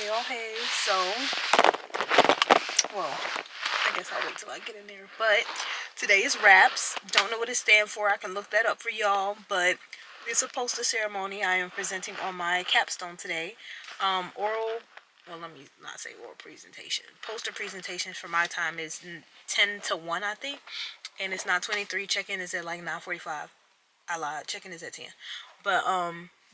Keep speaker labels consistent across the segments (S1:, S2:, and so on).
S1: y'all. Hey, so, well, I guess I'll wait till I get in there. But today is RAPS. Don't know what it stands for. I can look that up for y'all. But it's a poster ceremony. I am presenting on my capstone today. Oral, well, let me not say oral presentation. Poster presentations for my time is 10 to 1, I think. And it's not 23. Check-in is at like 9:45. I lied. Check-in is at 10. But,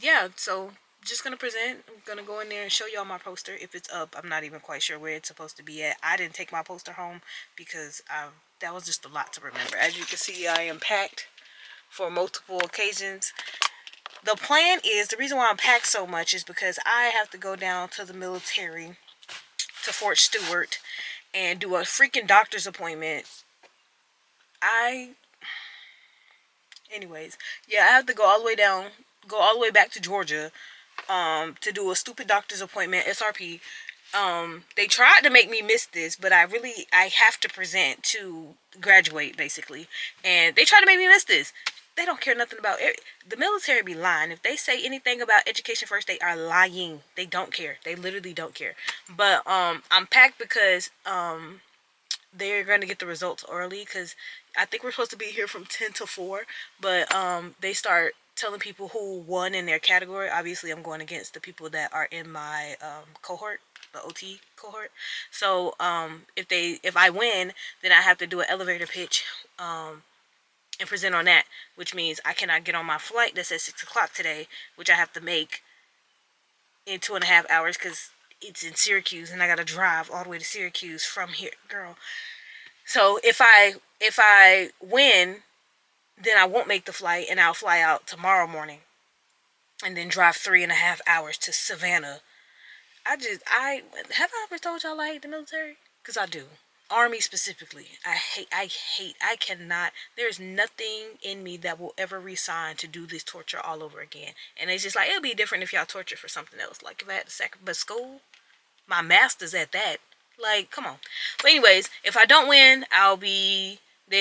S1: yeah, so just gonna present. I'm gonna go in there and show y'all my poster if it's up. I'm not even quite sure where it's supposed to be at. I didn't take my poster home because that was just a lot to remember. As you can see, I am packed for multiple occasions. The plan is, the reason why I'm packed so much is because I have to go down to the military, to Fort Stewart, and do a freaking doctor's appointment. Anyways, yeah, I have to go all the way down, go all the way back to Georgia, to do a stupid doctor's appointment, SRP. They tried to make me miss this, but I have to present to graduate, basically. And they tried to make me miss this. They don't care nothing about it. The military be lying. If they say anything about education first, they are lying. They don't care. They literally don't care. But, I'm packed because, they're going to get the results early, because I think we're supposed to be here from 10 to 4, but they start telling people who won in their category. Obviously, I'm going against the people that are in my cohort, the OT cohort. So if I win, then I have to do an elevator pitch and present on that, which means I cannot get on my flight that's at 6 o'clock today, which I have to make in 2.5 hours because it's in Syracuse, and I got to drive all the way to Syracuse from here, girl. So if I win, then I won't make the flight, and I'll fly out tomorrow morning, and then drive 3.5 hours to Savannah. I have I ever told y'all I hate the military? Because I do. Army specifically. I cannot. There's nothing in me that will ever resign to do this torture all over again. And it's just like, it'll be different if y'all torture for something else. Like if I had to sacrifice, but school, my master's at that. Like, come on. But anyways, if I don't win,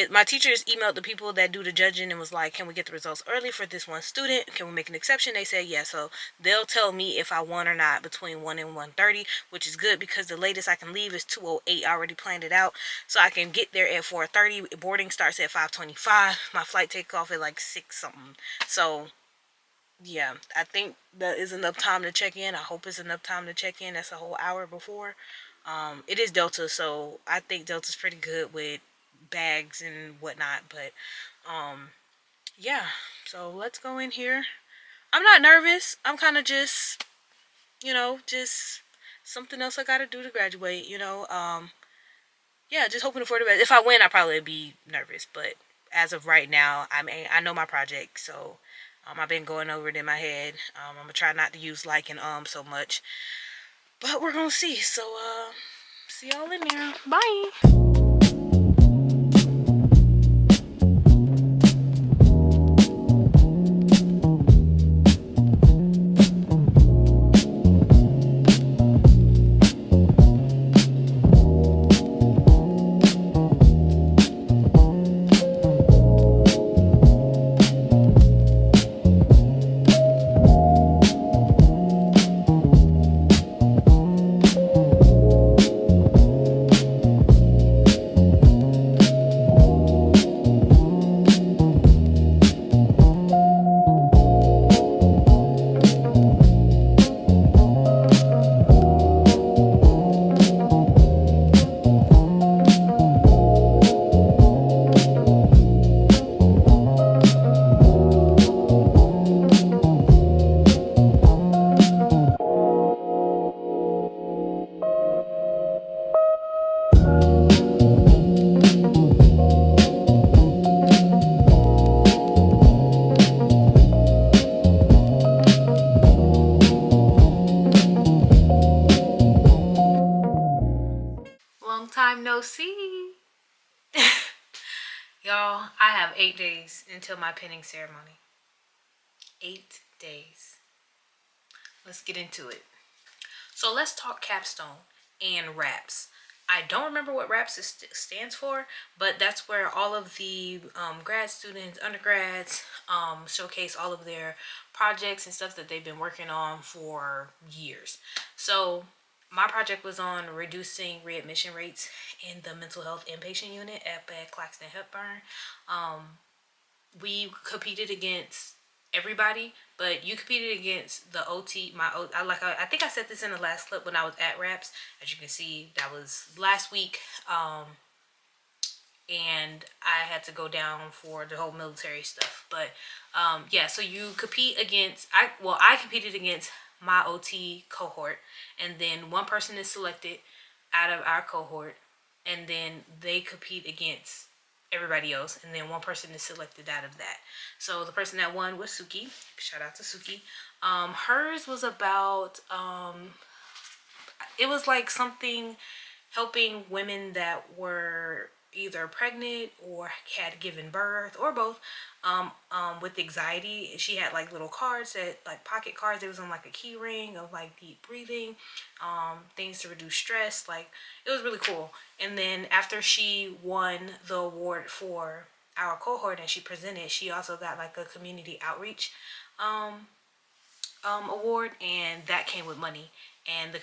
S1: my teachers emailed the people that do the judging and was like, can we get the results early for this one student? Can we make an exception? They said yes. So they'll tell me if I won or not between 1 and 1:30, which is good because the latest I can leave is 2:08. I already planned it out. So I can get there at 4:30. Boarding starts at 5:25. My flight takes off at like 6 something. So yeah, I think that is enough time to check in. I hope it's enough time to check in. That's a whole hour before. It is Delta, so I think Delta's pretty good with bags and whatnot. But yeah, so let's go in here. I'm not nervous. I'm kind of just, just something else I gotta do to graduate. Yeah, just hoping for the best. If I win, I probably be nervous, but as of right now, I know my project, so I've been going over it in my head. I'm gonna try not to use like and so much, but we're gonna see. So see y'all in there. Bye. Long time no see. Y'all, I have 8 days until my pinning ceremony. 8 days. Let's get into it. So let's talk capstone and RAPS. I don't remember what RAPS stands for, but that's where all of the grad students, undergrads, showcase all of their projects and stuff that they've been working on for years. So my project was on reducing readmission rates in the mental health inpatient unit at Claxton Hepburn. We competed against everybody, but you competed against the OT. I think I said this in the last clip when I was at RAPS. As you can see, that was last week. And I had to go down for the whole military stuff. But yeah, so you compete against, I competed against my OT cohort, and then one person is selected out of our cohort, and then they compete against everybody else, and then one person is selected out of that. So the person that won was Suki. Shout out to Suki. Hers was about it was like something helping women that were either pregnant or had given birth or both, with anxiety. She had like little cards, that like pocket cards. It was on like a key ring of like deep breathing, things to reduce stress. Like, it was really cool. And then after she won the award for our cohort and she presented, she also got like a community outreach award, and that came with money. And the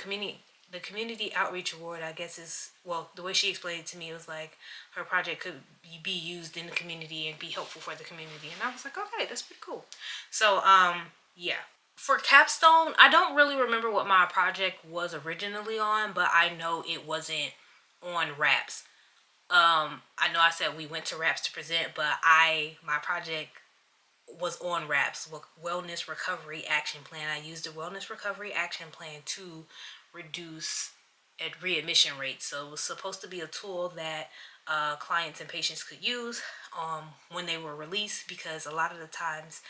S1: community outreach award, I guess, is, well, the way she explained it to me, it was like her project could be used in the community and be helpful for the community. And I was like, okay, that's pretty cool. So yeah. For capstone, I don't really remember what my project was originally on, but I know it wasn't on RAPS. I know I said we went to RAPS to present, but my project was on RAPS, Wellness Recovery Action Plan. I used the Wellness Recovery Action Plan to reduce readmission rates. So it was supposed to be a tool that clients and patients could use when they were released, because a lot of the times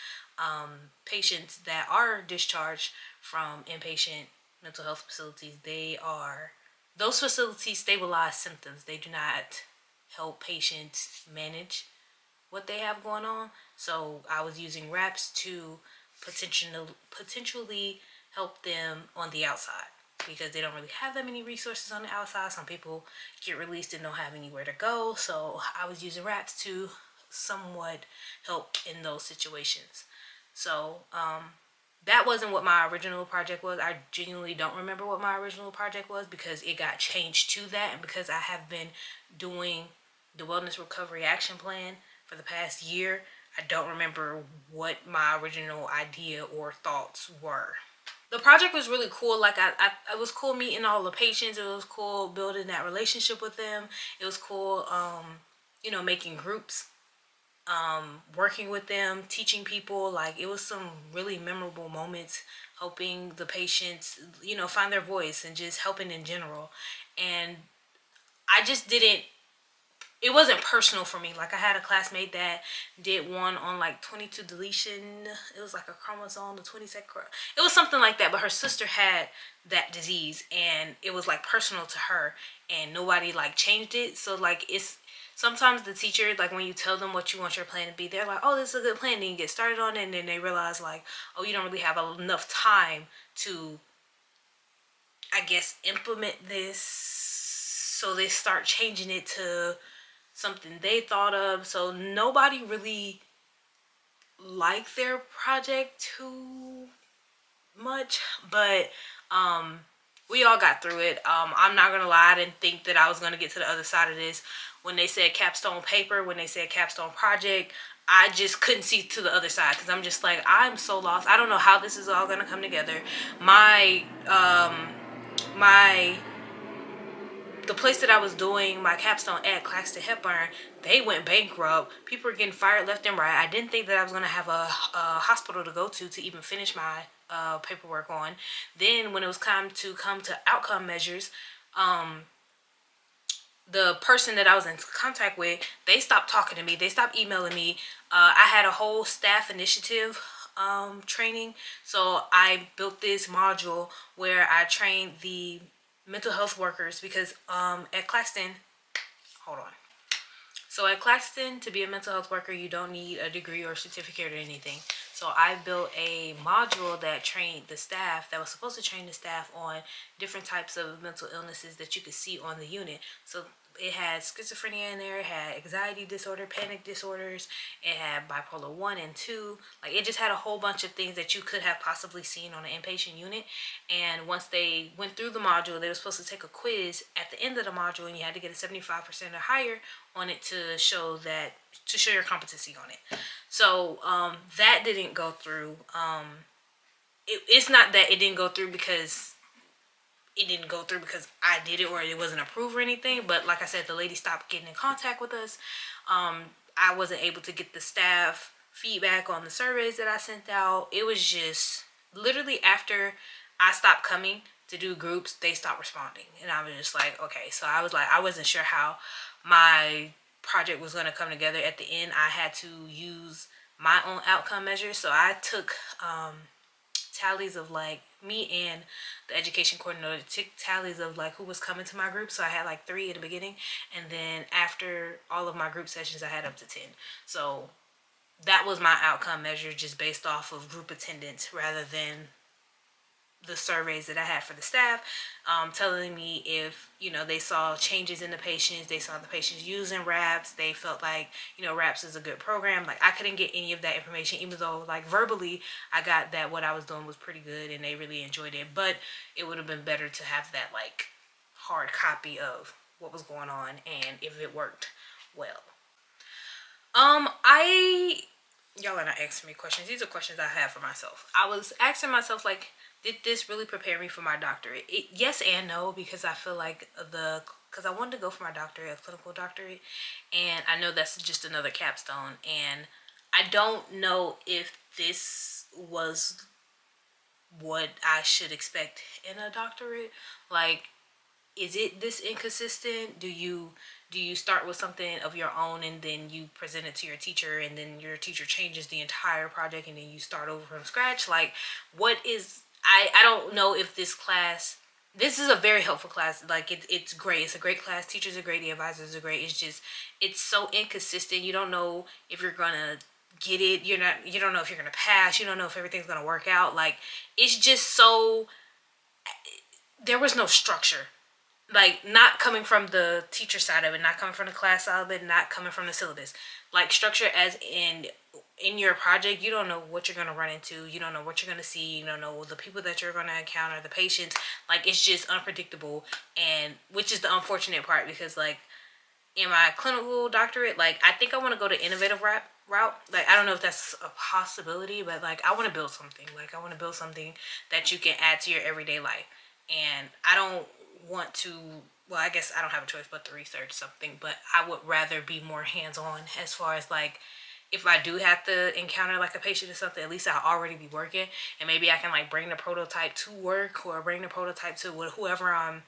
S1: patients that are discharged from inpatient mental health facilities, those facilities stabilize symptoms. They do not help patients manage what they have going on. So I was using RAPS to potentially help them on the outside, because they don't really have that many resources on the outside. Some people get released and don't have anywhere to go. So I was using RAPS to somewhat help in those situations. So that wasn't what my original project was. I genuinely don't remember what my original project was, because it got changed to that, and because I have been doing the Wellness Recovery Action Plan for the past year, I don't remember what my original idea or thoughts were. The project was really cool. Like, it was cool meeting all the patients. It was cool building that relationship with them. It was cool, making groups, working with them, teaching people. Like, it was some really memorable moments, helping the patients, find their voice, and just helping in general. And I just didn't it wasn't personal for me. Like, I had a classmate that did one on like 22 deletion. It was like a chromosome, the 22nd. It was something like that, but her sister had that disease, and it was like personal to her, and nobody like changed it. So like, it's sometimes the teacher, like, when you tell them what you want your plan to be, they're like, oh, this is a good plan. And you get started on it, and then they realize like, oh, you don't really have enough time to, I guess, implement this. So they start changing it to something they thought of. So nobody really liked their project too much, but we all got through it. I'm not gonna lie, I didn't think that I was gonna get to the other side of this. When they said capstone paper, when they said capstone project, I just couldn't see to the other side, because I'm just like, I'm so lost. I don't know how this is all gonna come together. The place that I was doing my capstone at, Claxton Hepburn, they went bankrupt. People were getting fired left and right. I didn't think that I was going to have a hospital to go to even finish my paperwork on. Then when it was time to come to outcome measures, the person that I was in contact with, they stopped talking to me. They stopped emailing me. I had a whole staff initiative training. So I built this module where I trained the mental health workers, because at Claxton, hold on. So at Claxton, to be a mental health worker, you don't need a degree or certificate or anything. So I built a module that trained the staff, that was supposed to train the staff on different types of mental illnesses that you could see on the unit. So it had schizophrenia in there, it had anxiety disorder, panic disorders, it had bipolar 1 and 2. Like, it just had a whole bunch of things that you could have possibly seen on an inpatient unit. And once they went through the module, they were supposed to take a quiz at the end of the module, and you had to get a 75% or higher on it to show your competency on it. So that didn't go through. It's not that it didn't go through because I did it or it wasn't approved or anything. But like I said, the lady stopped getting in contact with us. I wasn't able to get the staff feedback on the surveys that I sent out. It was just literally after I stopped coming to do groups, they stopped responding. And I was just like, okay. So I was like, I wasn't sure how my project was going to come together. At the end, I had to use my own outcome measures. So I took tallies of like me and the education coordinator took tallies of like who was coming to my group. So I had like 3 at the beginning, and then after all of my group sessions I had up to 10. So that was my outcome measure, just based off of group attendance rather than the surveys that I had for the staff, telling me if, they saw changes in the patients, they saw the patients using RAPS, they felt like, RAPS is a good program. Like, I couldn't get any of that information, even though like verbally I got that what I was doing was pretty good and they really enjoyed it. But it would have been better to have that like hard copy of what was going on and if it worked well. Y'all are not asking me questions. These are questions I have for myself. I was asking myself, like, did this really prepare me for my doctorate? Yes and no, because I feel like because I wanted to go for my doctorate, a clinical doctorate, and I know that's just another capstone, and I don't know if this was what I should expect in a doctorate. Like, is it this inconsistent? Do you start with something of your own and then you present it to your teacher and then your teacher changes the entire project and then you start over from scratch? Like, what is, I don't know if this is a very helpful class. Like, it's great. It's a great class. Teachers are great. The advisors are great. It's just, it's so inconsistent. You don't know if you're gonna get it. You don't know if you're gonna pass. You don't know if everything's gonna work out. Like, it's just so, there was no structure. Like, not coming from the teacher side of it, not coming from the class side of it, not coming from the syllabus. Like, structure as in your project, you don't know what you're going to run into. You don't know what you're going to see. You don't know the people that you're going to encounter, the patients. Like, it's just unpredictable, and which is the unfortunate part, because, like, in my clinical doctorate, like, I think I want to go the innovative route. Like, I don't know if that's a possibility, but, like, I want to build something. Like, I want to build something that you can add to your everyday life. And I don't want to, well, I guess I don't have a choice but to research something, but I would rather be more hands-on, as far as like, if I do have to encounter like a patient or something, at least I'll already be working, and maybe I can like bring the prototype to work or bring the prototype to whoever I'm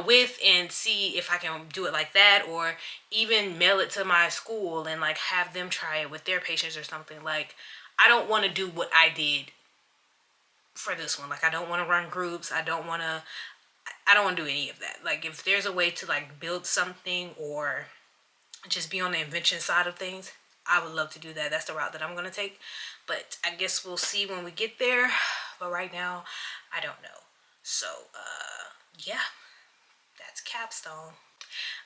S1: with, and see if I can do it like that, or even mail it to my school and like have them try it with their patients or something. Like, I don't want to do what I did for this one. Like, I don't want to run groups. I don't want to do any of that. Like, if there's a way to like build something or just be on the invention side of things, I would love to do that. That's the route that I'm going to take. But I guess we'll see when we get there. But right now, I don't know. So, yeah, that's capstone.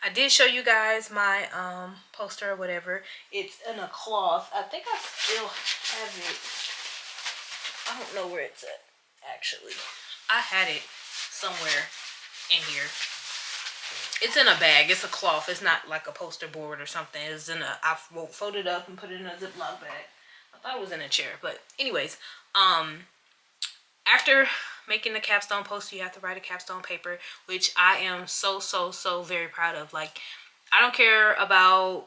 S1: I did show you guys my poster or whatever. It's in a cloth. I think I still have it. I don't know where it's at, actually. I had it somewhere in here. It's in a bag. It's a cloth. It's not like a poster board or something. It's in I folded up and put it in a Ziploc bag. I thought it was in a chair, but anyways, after making the capstone poster, you have to write a capstone paper, which I am so very proud of. Like, I don't care about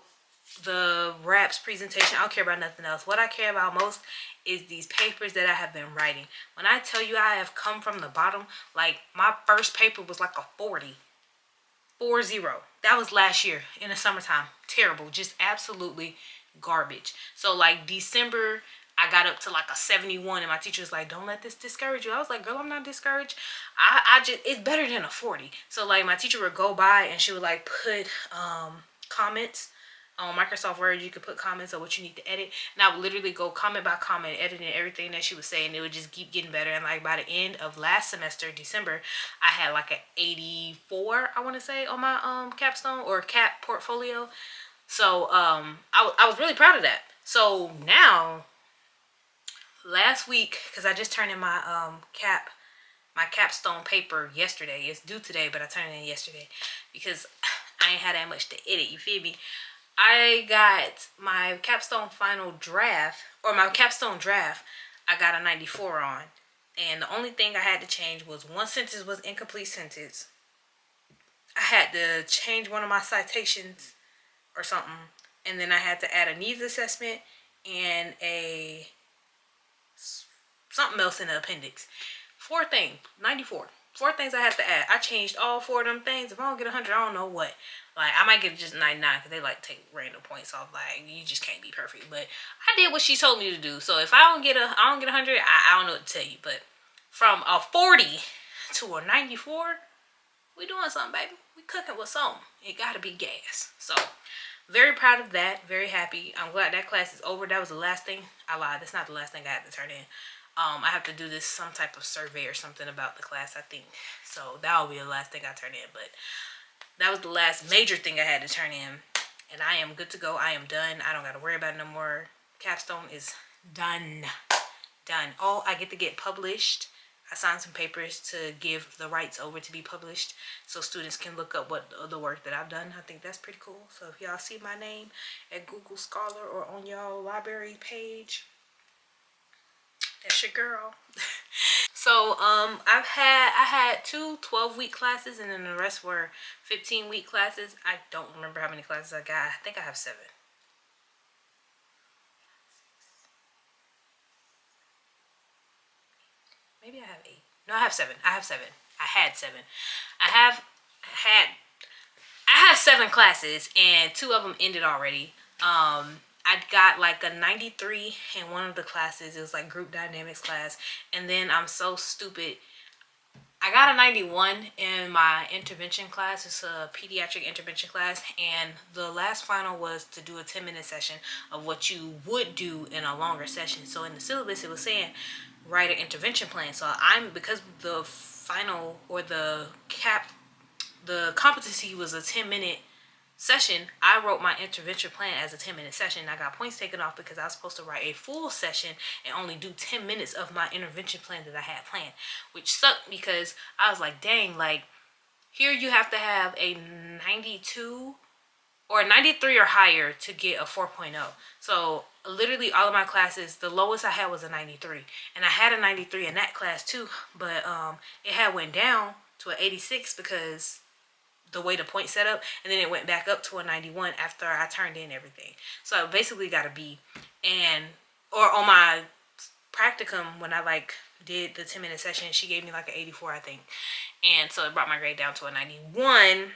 S1: the RAPS presentation. I don't care about nothing else. What I care about most is these papers that I have been writing. When I tell you I have come from the bottom, like, my first paper was like a 40. That was last year in the summertime. Terrible. Just absolutely garbage. So like December, I got up to like a 71, and my teacher was like, don't let this discourage you. I was like, girl, I'm not discouraged. I just, it's better than a 40. So like, my teacher would go by and she would like put comments On Microsoft Word, you could put comments of what you need to edit, and I would literally go comment by comment, editing everything that she was saying. It would just keep getting better, and like by the end of last semester, December, I had like an 84, I want to say, on my capstone or cap portfolio. So I was really proud of that. So now, last week, because I just turned in my my capstone paper yesterday. It's due today, but I turned it in yesterday because I ain't had that much to edit. You feel me? I got my capstone final draft, or my capstone draft, I got a 94 on. And the only thing I had to change was one sentence was incomplete sentence. I had to change one of my citations or something. And then I had to add a needs assessment and a something else in the appendix. 94. 4 things I have to add. I changed all 4 of them things. If I don't get 100, I don't know what. Like, I might get just 99 because they like take random points off. Like, you just can't be perfect. But I did what she told me to do. So if I don't get 100, I don't know what to tell you. But from a 40 to a 94, we doing something, baby. We cooking with something. It gotta be gas. So very proud of that. Very happy. I'm glad that class is over. That was the last thing. I lied. That's not the last thing I had to turn in. I have to do this some type of survey or something about the class, I think. So that'll be the last thing I turn in. But that was the last major thing I had to turn in. And I am good to go. I am done. I don't got to worry about it no more. Capstone is done. Done. Oh, I get to get published. I signed some papers to give the rights over to be published so students can look up what the work that I've done. I think that's pretty cool. So if y'all see my name at Google Scholar or on y'all library page, that's your girl. So I had 2 12-week classes, and then the rest were 15-week classes. I don't remember how many classes I got. I think I have 7. Maybe I have 8. No, I have 7. I have 7. I had 7. I have had I have 7 classes, and 2 of them ended already. I got like a 93 in one of the classes. It was like group dynamics class, and then I'm so stupid. I got a 91 in my intervention class. It's a pediatric intervention class, and the last final was to do a 10-minute session of what you would do in a longer session. So in the syllabus, it was saying write an intervention plan. So because the final or the competency was a 10-minute session, I wrote my intervention plan as a 10-minute session. I got points taken off because I was supposed to write a full session and only do 10 minutes of my intervention plan that I had planned, which sucked because I was like, dang, like here you have to have a 92 or 93 or higher to get a 4.0. So literally all of my classes, the lowest I had was a 93, and I had a 93 in that class too, but it had went down to an 86 because the way the point set up, and then it went back up to a 91 after I turned in everything. So I basically got a B. And or on my practicum, when I like did the 10-minute session, she gave me like an 84, I think. And so it brought my grade down to a 91,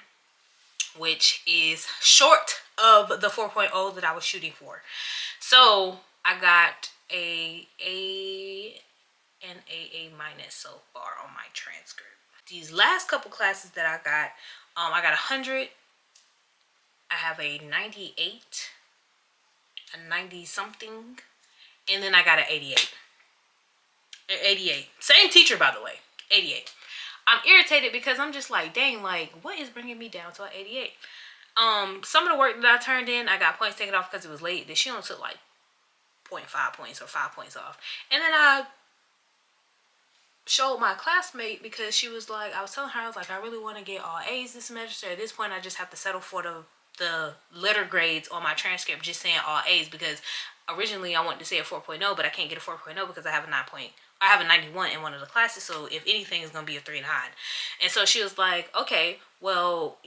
S1: which is short of the 4.0 that I was shooting for. So I got a and a minus so far on my transcript. These last couple classes that I got 100. I have a 98, a 90 something, and then I got an 88. 88. Same teacher, by the way. 88. I'm irritated because I'm just like, dang, like, what is bringing me down to an 88? Some of the work that I turned in, I got points taken off because it was late. That she only took like 0.5 points or 5 points off. And then I showed my classmate because she was like, I was telling her, I was like, I really want to get all A's this semester. At this point, I just have to settle for the letter grades on my transcript, just saying all A's, because originally I wanted to say a 4.0, but I can't get a 4.0 because I have a 91 in one of the classes, so if anything, it's going to be a 3.9. And so she was like, okay, well,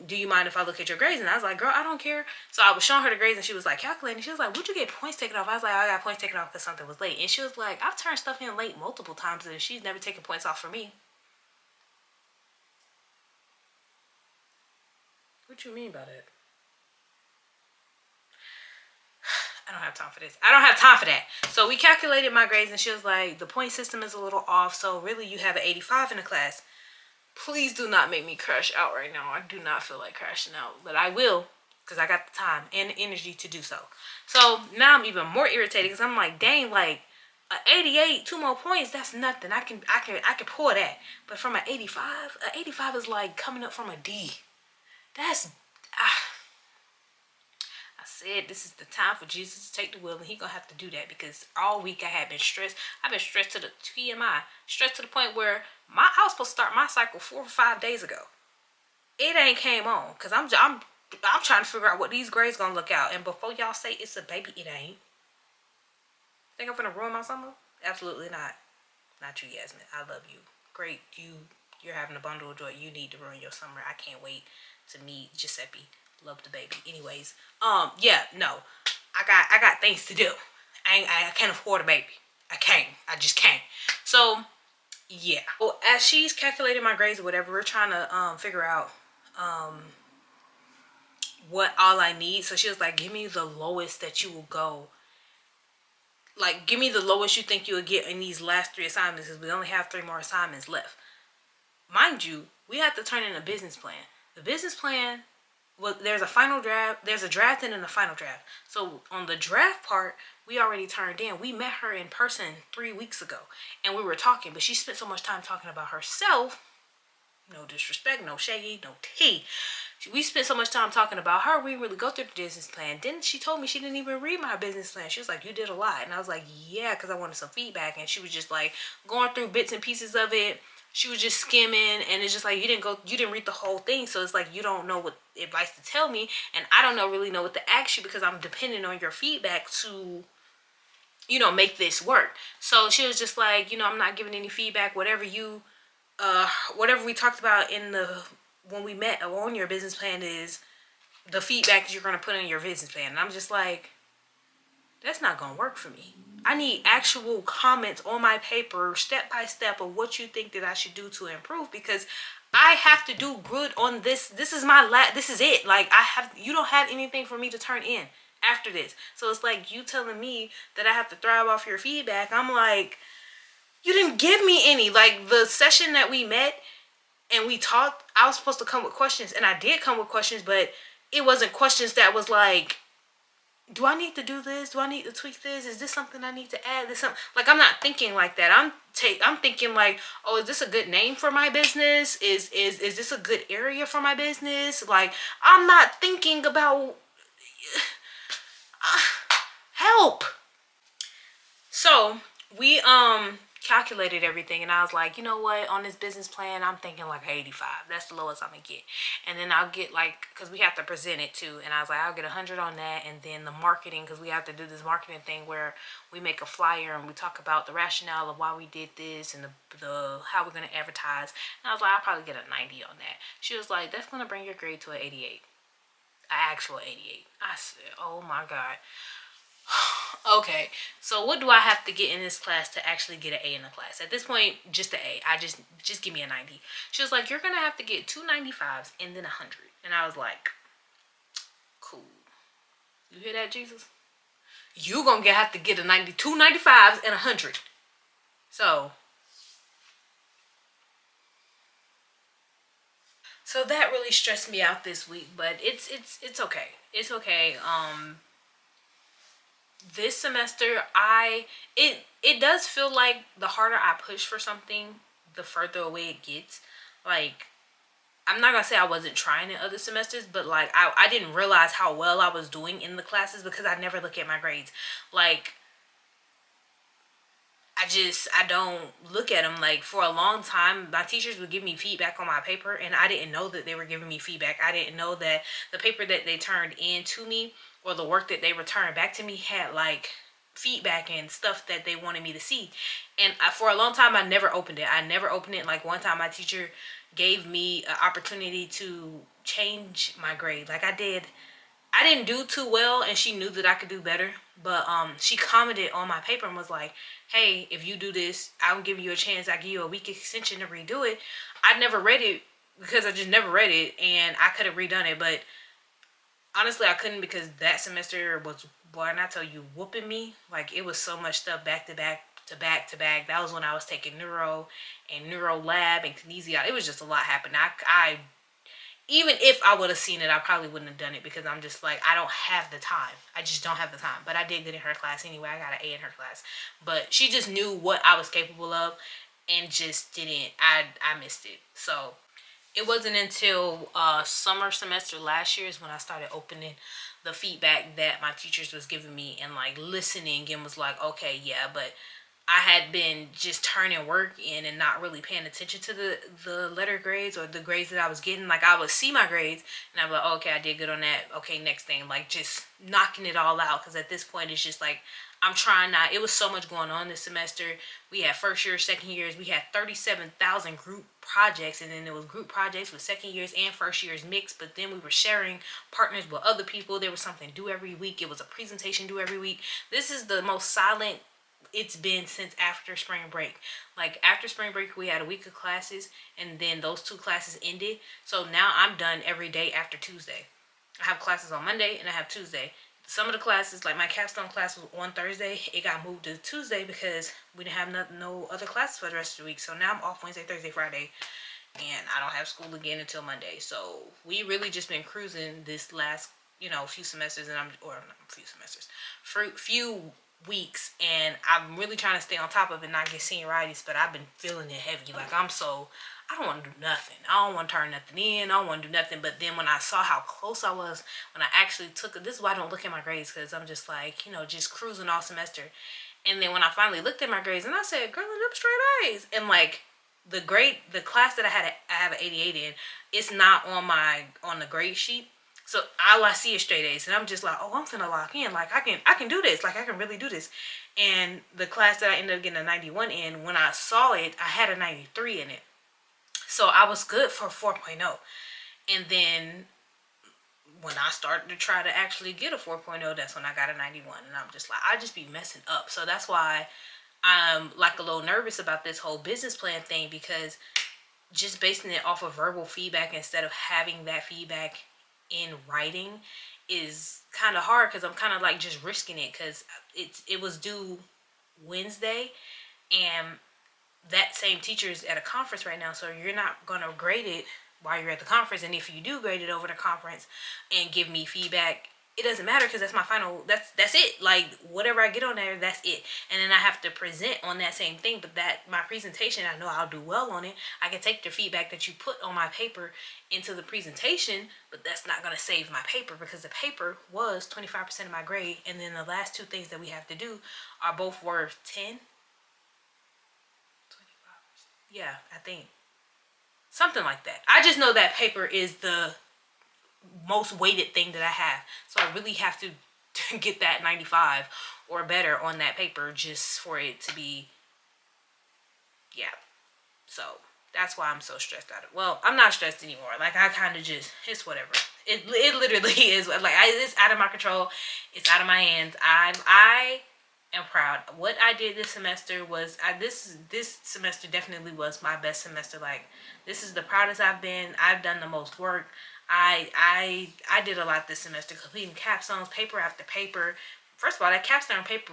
S1: do you mind if I look at your grades? And I was like, girl, I don't care. So I was showing her the grades, and she was like calculating. She was like, would you get points taken off? I was like, I got points taken off because something was late. And she was like, I've turned stuff in late multiple times, and she's never taken points off for me. What you mean by that? I don't have time for this. I don't have time for that. So we calculated my grades, and she was like, the point system is a little off, so really you have an 85 in the class. Please do not make me crash out right now. I do not feel like crashing out, but I will. because I got the time and the energy to do so. So now I'm even more irritated because I'm like, dang, like a 88, 2 more points, that's nothing. I can pull that. But from an 85, an 85 is like coming up from a D. That's I said this is the time for Jesus to take the wheel, and he gonna have to do that because all week I had been stressed. I've been stressed to the TMI, stressed to the point where I was supposed to start my cycle 4 or 5 days ago. It ain't came on because I'm trying to figure out what these grades gonna look out. And before y'all say it's a baby, it ain't. Think I'm gonna ruin my summer? Absolutely not. Not you, Yasmin. I love you. Great, you're having a bundle of joy. You need to ruin your summer. I can't wait to meet Giuseppe. Love the baby. Anyways, yeah, no, I got things to do. I can't afford a baby. I can't. I just can't. So yeah. Well, as she's calculating my grades or whatever, we're trying to figure out what all I need. So she was like, give me the lowest that you will go. Like, give me the lowest you think you'll get in these last 3 assignments because we only have 3 more assignments left. Mind you, we have to turn in a business plan. The business plan, well, there's a final draft, there's a draft and then a final draft. So on the draft part, we already turned in. We met her in person 3 weeks ago and we were talking, but she spent so much time talking about herself. No disrespect, no shady, no tea. We spent so much time talking about her, we really go through the business plan. Then she told me she didn't even read my business plan. She was like, you did a lot. And I was like, yeah, because I wanted some feedback. And she was just like going through bits and pieces of it. She was just skimming, and it's just like you didn't read the whole thing. So it's like you don't know what advice to tell me, and I don't really know what to ask you because I'm depending on your feedback to, make this work. So she was just like, I'm not giving any feedback. Whatever we talked about when we met on your business plan is the feedback that you're going to put in your business plan. And I'm just like, that's not going to work for me. I need actual comments on my paper, step by step, of what you think that I should do to improve, because I have to do good on this. This is this is it. Like, you don't have anything for me to turn in after this. So it's like you telling me that I have to thrive off your feedback. I'm like, you didn't give me any. Like, the session that we met and we talked, I was supposed to come with questions, and I did come with questions, but it wasn't questions that was like, do I need to do this? Do I need to tweak this? Is this something I need to add? Like, I'm not thinking like that. I'm thinking like, oh, is this a good name for my business? Is this a good area for my business? Like, I'm not thinking about help. So we calculated everything, and I was like, you know what, on this business plan I'm thinking like 85. That's the lowest I'm gonna get. And then I'll get, like, because we have to present it too, and I was like, I'll get 100 on that. And then the marketing, because we have to do this marketing thing where we make a flyer and we talk about the rationale of why we did this and the how we're gonna advertise. And I was like, I'll probably get a 90 on that. She was like, that's gonna bring your grade to an 88, an actual 88. I said, oh my god. Okay, so what do I have to get in this class to actually get an A in the class? At this point, just an A. I just give me a 90. She was like, you're gonna have to get 2 95s and then 100. And I was like, cool. You hear that, Jesus? You gonna have to get a 92 95s and 100. So that really stressed me out this week, but it's okay. It's okay. This semester, it does feel like the harder I push for something, the further away it gets. Like, I'm not gonna say I wasn't trying in other semesters, but like I didn't realize how well I was doing in the classes because I never look at my grades. Like, I don't look at them. Like, for a long time, my teachers would give me feedback on my paper, and I didn't know that they were giving me feedback. I didn't know that the paper that they turned in to me, or the work that they returned back to me, had like feedback and stuff that they wanted me to see. And for a long time, I never opened it. Like, one time my teacher gave me an opportunity to change my grade. Like, I didn't do too well, and she knew that I could do better. But she commented on my paper and was like, hey, if you do this, I'll give you a chance. I give you a week extension to redo it. I never read it because I just never read it, and I could have redone it. But honestly, I couldn't, because that semester was, boy, and I tell you, whooping me. Like, it was so much stuff back to back to back to back. That was when I was taking neuro and neuro lab and kinesiology. It was just a lot happening. even if I would have seen it, I probably wouldn't have done it because I'm just like, I don't have the time. I just don't have the time. But I did good in her class anyway. I got an A in her class. But she just knew what I was capable of and just didn't, I missed it. So it wasn't until summer semester last year is when I started opening the feedback that my teachers was giving me and like listening and was like, okay, yeah, but I had been just turning work in and not really paying attention to the letter grades or the grades that I was getting. Like I would see my grades and I'd be like, oh, okay, I did good on that. Okay, next thing. Like just knocking it all out. Because at this point, it's just like I'm trying not. It was so much going on this semester. We had first year, second years. We had 37,000 group projects. And then there was group projects with second years and first years mixed. But then we were sharing partners with other people. There was something due every week. It was a presentation due every week. This is the most silent it's been since after spring break. Like after spring break we had a week of classes and then those 2 classes ended. So now I'm done every day after Tuesday. I have classes on Monday and I have Tuesday. Some of the classes, like my capstone class was on Thursday, it got moved to Tuesday because we didn't have no other classes for the rest of the week. So now I'm off Wednesday, Thursday, Friday, and I don't have school again until Monday. So we really just been cruising this last, few semesters, and few weeks, and I'm really trying to stay on top of it and not get senioritis, but I've been feeling it heavy. Like I don't want to do nothing. I don't want to turn nothing in. I don't want to do nothing. But then when I saw how close I was, when I actually took it, this is why I don't look at my grades, because I'm just like, just cruising all semester. And then when I finally looked at my grades and I said, girl, them straight A's. And like the class that I have an 88 in, it's not on the grade sheet. So all I see is straight A's, and I'm just like, oh, I'm finna lock in. Like I can do this. Like I can really do this. And the class that I ended up getting a 91 in, when I saw it, I had a 93 in it. So I was good for 4.0. And then when I started to try to actually get a 4.0, that's when I got a 91. And I'm just like, I just be messing up. So that's why I'm like a little nervous about this whole business plan thing, because just basing it off of verbal feedback instead of having that feedback in writing is kind of hard, because I'm kind of like just risking it, because it was due Wednesday and that same teacher is at a conference right now, so you're not going to grade it while you're at the conference. And if you do grade it over the conference and give me feedback, it doesn't matter, because that's my final, that's it. Like whatever I get on there, that's it. And then I have to present on that same thing, but that my presentation, I know I'll do well on it. I can take the feedback that you put on my paper into the presentation, but that's not going to save my paper, because the paper was 25% of my grade, and then the last 2 things that we have to do are both worth 10. Yeah, I think something like that. I just know that paper is the most weighted thing that I have, so I really have to get that 95 or better on that paper just for it to be, yeah. So that's why I'm so stressed out. Well, I'm not stressed anymore. Like I kind of just, it's whatever. It literally is like it's out of my control. It's out of my hands. I am proud. What I did this semester was, this semester definitely was my best semester. Like this is the proudest I've been. I've done the most work. I did a lot this semester, completing capstones, paper after paper. First of all, that capstone paper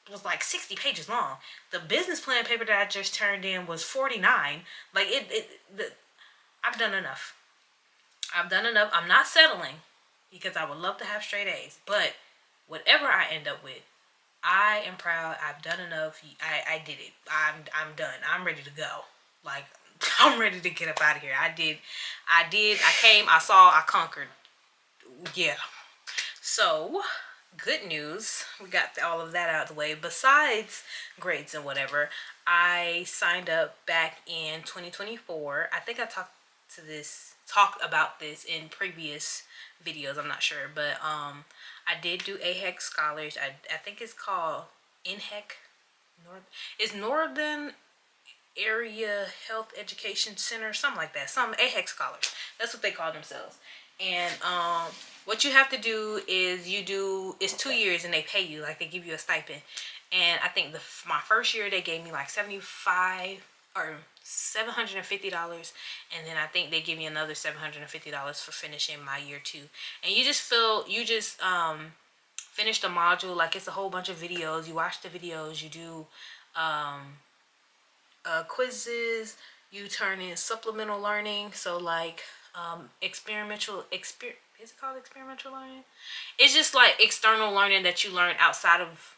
S1: was like 60 pages long. The business plan paper that I just turned in was 49. Like I've done enough. I've done enough. I'm not settling, because I would love to have straight A's, but whatever I end up with, I am proud. I've done enough. I did it. I'm done. I'm ready to go. Like I'm ready to get up out of here. I did. I came. I saw. I conquered. Yeah. So good news. We got all of that out of the way. Besides grades and whatever, I signed up back in 2024. I think I talked about this in previous videos. I'm not sure, but I did do AHEC Scholars. I think it's called NHEC. It's Northern Area Health Education Center, something like that. Some AHEC Scholars. That's what they call themselves. And what you have to do is it's 2 years and they pay you, like they give you a stipend. And I think my first year they gave me like $75 or $750, and then I think they give me another $750 for finishing my year 2. And you just finish the module. Like it's a whole bunch of videos. You watch the videos. You do quizzes. You turn in supplemental learning. So like Is it called experimental learning? It's just like external learning that you learn outside of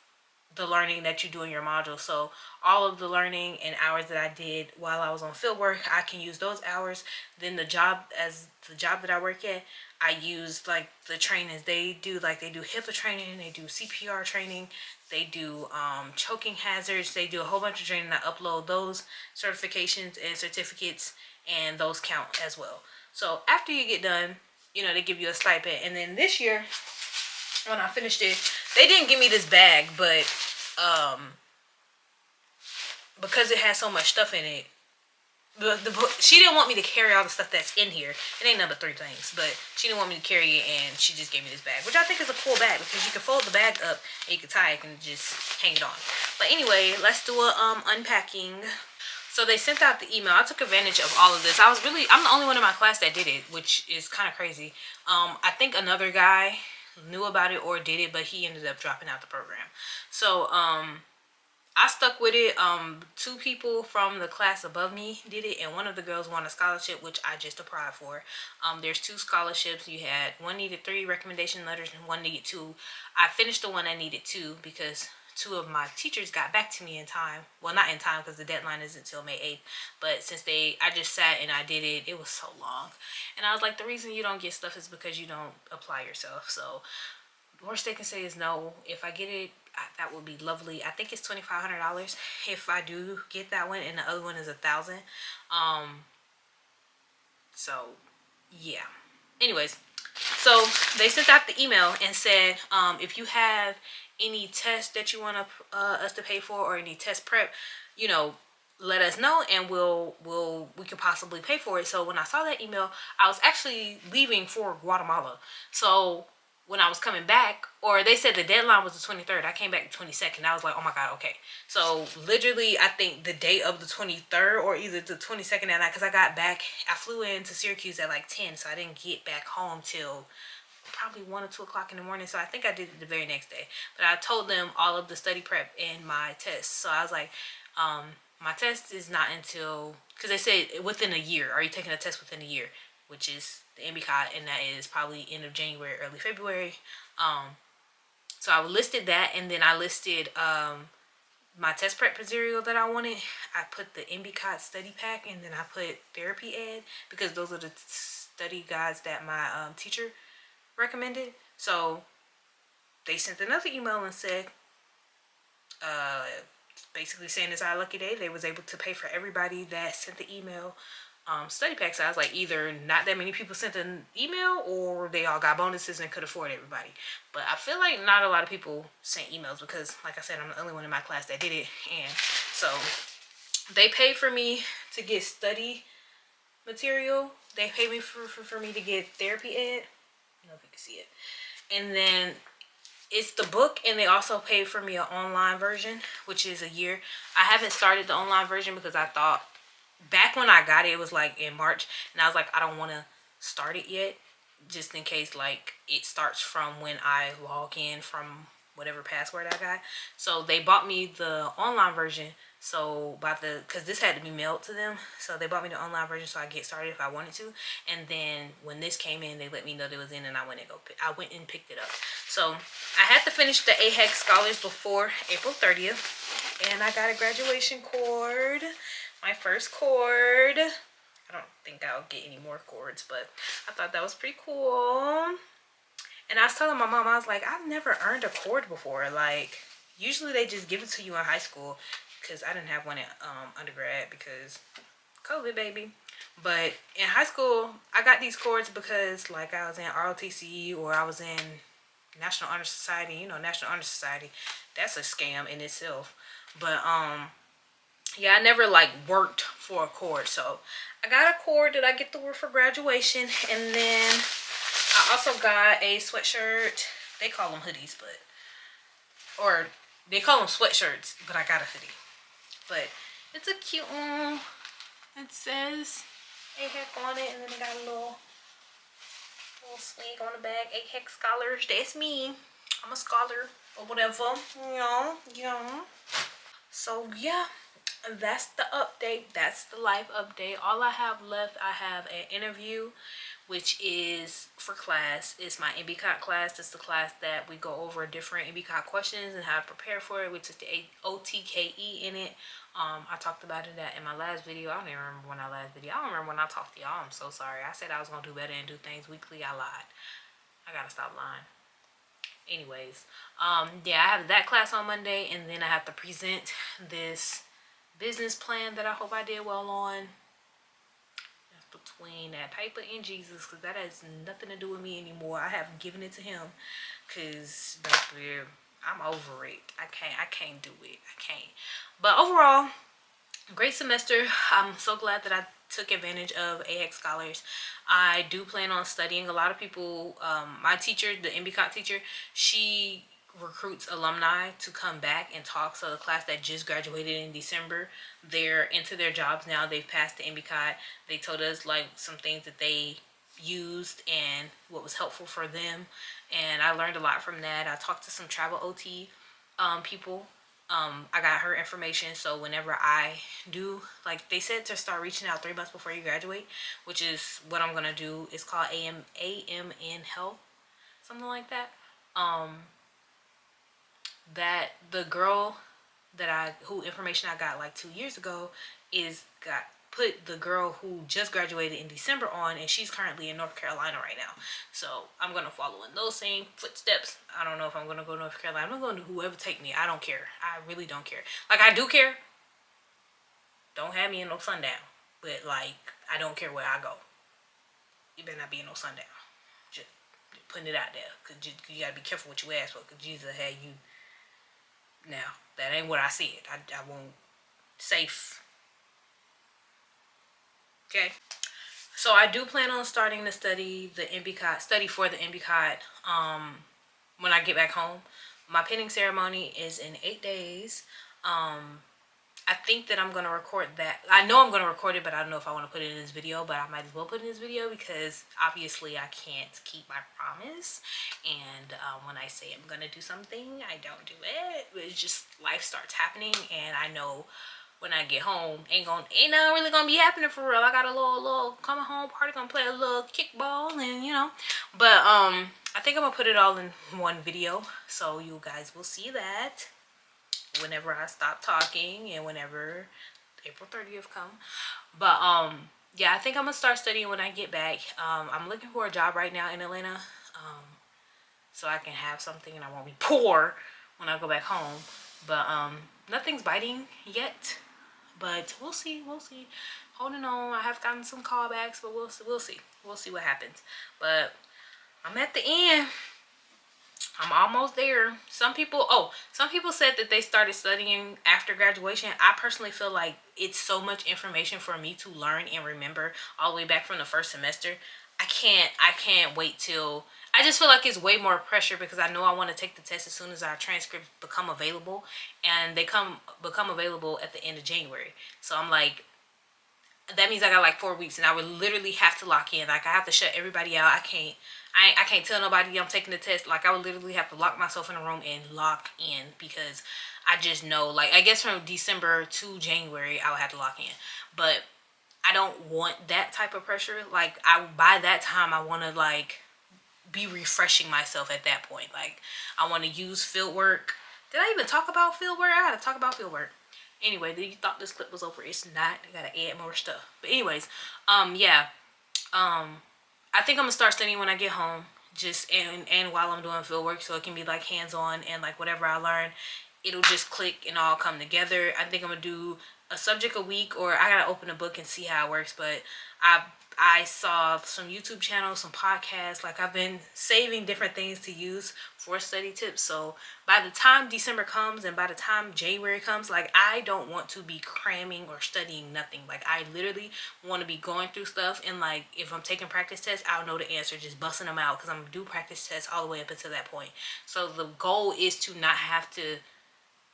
S1: the learning that you do in your module. So all of the learning and hours that I did while I was on field work, I can use those hours. Then the job that I work at, I use like the trainings they do, like they do HIPAA training, they do CPR training, they do choking hazards, they do a whole bunch of training. I upload those certifications and certificates, and those count as well. So after you get done, you know, they give you a stipend. And then this year when I finished it, they didn't give me this bag, but because it has so much stuff in it, she didn't want me to carry all the stuff that's in here. It ain't number 3 things, but she didn't want me to carry it, and she just gave me this bag, which I think is a cool bag because you can fold the bag up and you can tie it and just hang it on. But anyway, let's do a unpacking. So they sent out the email. I took advantage of all of this. I'm the only one in my class that did it, which is kind of crazy. I think another guy knew about it or did it, but he ended up dropping out the program. So I stuck with it. 2 people from the class above me did it, and one of the girls won a scholarship, which I just applied for. There's 2 scholarships. You had one needed 3 recommendation letters and one needed 2. I finished the one that needed 2 because 2 of my teachers got back to me in time. Well, not in time because the deadline isn't until May 8th. But since I just sat and I did it. It was so long. And I was like, the reason you don't get stuff is because you don't apply yourself. So the worst they can say is no. If I get it, that would be lovely. I think it's $2,500 if I do get that one, and the other one is $1,000. So yeah. Anyways, so they sent out the email and said, if you have any tests that you want us to pay for or any test prep, you know, let us know and we could possibly pay for it. So when I saw that email, I was actually leaving for Guatemala. So when I was coming back, or they said the deadline was the 23rd, I came back the 22nd. I was like, oh my god, okay. So literally, I think the day of the 23rd or either the 22nd that night, because I got back, I flew into Syracuse at like 10, so I didn't get back home till probably 1 or 2 o'clock in the morning. So I think I did it the very next day. But I told them all of the study prep and my tests. So I was like, my test is not until, because they said within a year. Are you taking a test within a year? Which is the MBCOT, and that is probably end of January, early February. So I listed that, and then I listed my test prep material that I wanted. I put the MBCOT study pack, and then I put therapy ed, because those are the study guides that my teacher recommended. So they sent another email and said, basically saying it's our lucky day. They was able to pay for everybody that sent the email study pack. So I was like, either not that many people sent an email, or they all got bonuses and could afford everybody. But I feel like not a lot of people sent emails because, like I said, I'm the only one in my class that did it. And so they paid for me to get study material. They paid me for me to get therapy ed. I don't know if you can see it. And then it's the book, and they also paid for me an online version, which is a year. I haven't started the online version because I thought, back when I got it, it was like in March, and I was like, I don't want to start it yet, just in case like it starts from when I log in from whatever password I got. So they bought me the online version. So because this had to be mailed to them, so they bought me the online version so I get started if I wanted to. And then when this came in, they let me know that it was in, and I went and picked it up. So I had to finish the AHEC scholars before April 30th, and I got a graduation cord, my first cord. I don't think I'll get any more cords, but I thought that was pretty cool. And I was telling my mom, I was like, I've never earned a cord before. Like, usually they just give it to you in high school, because I didn't have one in undergrad because COVID, baby. But in high school, I got these cords because like I was in ROTC, or I was in National Honor Society. You know, National Honor Society, that's a scam in itself. But yeah, I never like worked for a cord. So I got a cord that I get to wear for graduation. And then I also got a sweatshirt. They call them hoodies, or they call them sweatshirts, but I got a hoodie. But it's a cute one. It says AHEC on it, and then it got a little swag on the back. AHEC scholars. That's me. I'm a scholar or whatever. You know. So yeah. that's the update. That's the life update. All I have left, I have an interview, which is for class. It's my MBCOT class. It's the class that we go over different MBCOT questions and how to prepare for it, which is the OTKE in it. I talked about it in my last video. I don't even remember when I last video. I don't remember when I talked to y'all. I'm so sorry. I said I was gonna do better and do things weekly. I lied. I gotta stop lying. Anyways, yeah, I have that class on Monday, and then I have to present this business plan that I hope I did well on. That's between that paper and Jesus, because that has nothing to do with me anymore. I have given it to him, because I'm over it. I can't do it. I can't. But overall, great semester. I'm so glad that I took advantage of AX Scholars. I do plan on studying. A lot of people, my teacher, the MBCOT teacher, she recruits alumni to come back and talk. So the class that just graduated in December, they're into their jobs now. They've passed the MBCOT. They told us like some things that they used and what was helpful for them, and I learned a lot from that. I talked to some travel OT people. I got her information, so whenever I do, like they said to start reaching out 3 months before you graduate, which is what I'm gonna do. It's called AMN Health, something like that. That the girl who information I got like 2 years ago put the girl who just graduated in December on, and she's currently in North Carolina right now. So I'm gonna follow in those same footsteps. I don't know if I'm gonna go to North Carolina. I'm gonna do whoever take me. I don't care. I really don't care. Like I do care. Don't have me in no sundown. But like I don't care where I go. You better not be in no sundown. Just putting it out there, cause you gotta be careful what you ask for, cause Jesus had you. Now that ain't what I said. I won't safe. Okay. So I do plan on starting to study for the MBCOT when I get back home. My pinning ceremony is in 8 days. I think that I'm going to record that. I know I'm going to record it, but I don't know if I want to put it in this video, but I might as well put it in this video because obviously I can't keep my promise. And when I say I'm going to do something, I don't do it. It's just life starts happening, and I know when I get home, ain't nothing really gonna be happening for real. I got a little coming home party, gonna play a little kickball, and you know. But I think I'm gonna put it all in one video, so you guys will see that whenever I stop talking and whenever April 30th come. But yeah, I think I'm gonna start studying when I get back. I'm looking for a job right now in Atlanta, so I can have something and I won't be poor when I go back home. But nothing's biting yet. But we'll see. Holding on. I have gotten some callbacks, but we'll see. We'll see what happens. But I'm at the end. I'm almost there. Some people said that they started studying after graduation. I personally feel like it's so much information for me to learn and remember all the way back from the first semester. I can't wait till. I just feel like it's way more pressure because I know I want to take the test as soon as our transcripts become available, and they become available at the end of January. So I'm like, that means I got like 4 weeks, and I would literally have to lock in. Like I have to shut everybody out. I can't tell nobody I'm taking the test. Like I would literally have to lock myself in a room and lock in because I just know. Like I guess from December to January I would have to lock in, but I don't want that type of pressure. Like by that time I want to like be refreshing myself at that point. Like I want to use fieldwork. Did I even talk about fieldwork? I gotta talk about fieldwork. Anyway, you thought this clip was over. It's not. I gotta add more stuff. But anyways, yeah. I think I'm gonna start studying when I get home. Just and while I'm doing fieldwork, so it can be like hands-on, and like whatever I learn, it'll just click and all come together. I think I'm gonna do a subject a week, or I gotta open a book and see how it works. But I saw some YouTube channels, some podcasts. Like I've been saving different things to use for study tips. So by the time December comes and by the time January comes, like I don't want to be cramming or studying nothing. Like I literally want to be going through stuff, and like if I'm taking practice tests, I'll know the answer, just busting them out, because I'm gonna do practice tests all the way up until that point. So the goal is to not have to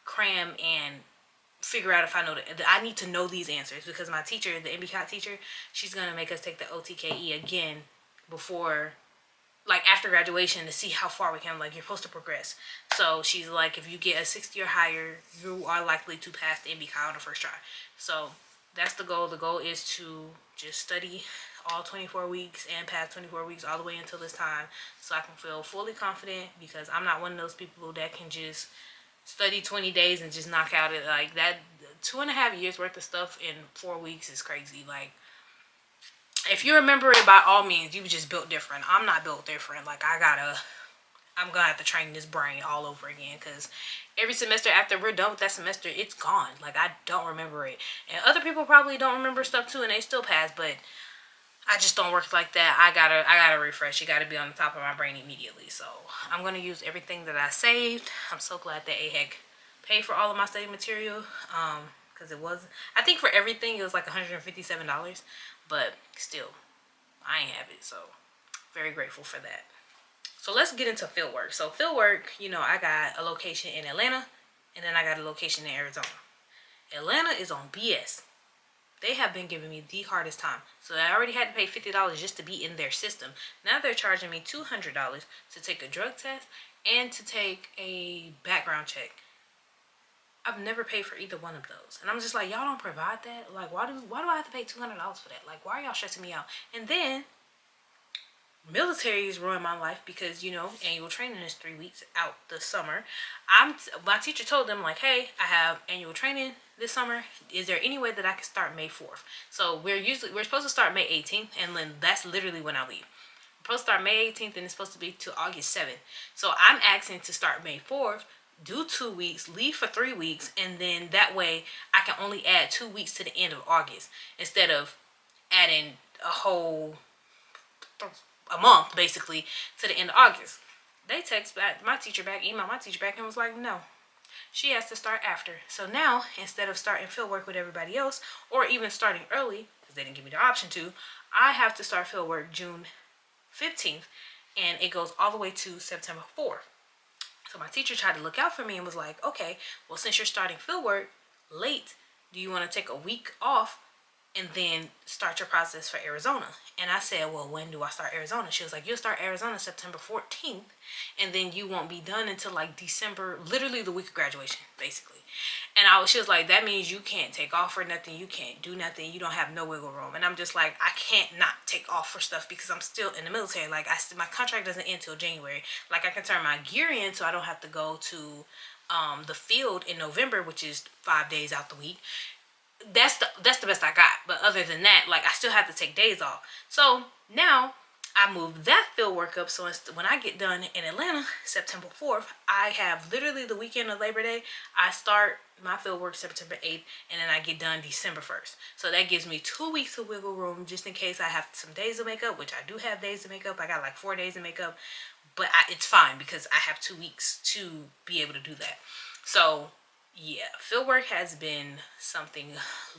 S1: cram and figure out if I know I need to know these answers, because my teacher, the MBCOT teacher, she's gonna make us take the OTKE again before like after graduation to see how far we can, like you're supposed to progress. So she's like, if you get a 60 or higher, you are likely to pass the MBCI on the first try. So that's the goal. The goal is to just study all 24 weeks and pass 24 weeks all the way until this time, so I can feel fully confident, because I'm not one of those people that can just study 20 days and just knock out it like that. 2.5 years worth of stuff in 4 weeks is crazy. Like, if you remember it, by all means, you just built different. I'm not built different. Like, I'm gonna have to train this brain all over again, because every semester after we're done with that semester, it's gone. Like, I don't remember it. And other people probably don't remember stuff too, and they still pass, but I just don't work like that. I gotta refresh. You gotta be on the top of my brain immediately. So I'm gonna use everything that I saved. I'm so glad that AHEC paid for all of my study material. Because it was, I think for everything it was like $157, but still, I ain't have it. So very grateful for that. So let's get into fieldwork. So fieldwork, I got a location in Atlanta, and then I got a location in Arizona. Atlanta is on BS. They have been giving me the hardest time. So I already had to pay $50 just to be in their system. Now they're charging me $200 to take a drug test and to take a background check. I've never paid for either one of those. And I'm just like, y'all don't provide that? Like, why do I have to pay $200 for that? Like, why are y'all stressing me out? And then military's ruined my life, because annual training is 3 weeks out the summer. My teacher told them, like, hey, I have annual training this summer. Is there any way that I can start May 4th? So we're supposed to start May 18th, and then that's literally when I leave. We're supposed to start May 18th, and it's supposed to be to August 7th. So I'm asking to start May 4th, do 2 weeks, leave for 3 weeks, and then that way I can only add 2 weeks to the end of August instead of adding a month basically to the end of August. They emailed my teacher back and was like, no, she has to start after. So now, instead of starting fieldwork with everybody else, or even starting early, because they didn't give me the option to, I have to start fieldwork June 15th, and it goes all the way to September 4th. So my teacher tried to look out for me and was like, okay, well, since you're starting fieldwork late, do you want to take a week off and then start your process for Arizona? And I said, well, when do I start Arizona? She was like, you'll start Arizona September 14th, and then you won't be done until like December, literally the week of graduation, basically. And she was like, that means you can't take off for nothing, you can't do nothing, you don't have no wiggle room. And I'm just like, I can't not take off for stuff because I'm still in the military. Like, my contract doesn't end till January. Like, I can turn my gear in so I don't have to go to the field in November, which is 5 days out the week. That's the best I got. But other than that, like, I still have to take days off. So now I moved that field work up. So when I get done in Atlanta September 4th, I have literally the weekend of Labor Day. I start my field work September 8th, and then I get done December 1st. So that gives me 2 weeks of wiggle room, just in case I have some days of makeup, which I do have days of makeup. I got like 4 days of makeup, but it's fine because I have 2 weeks to be able to do that. So yeah, fieldwork has been something.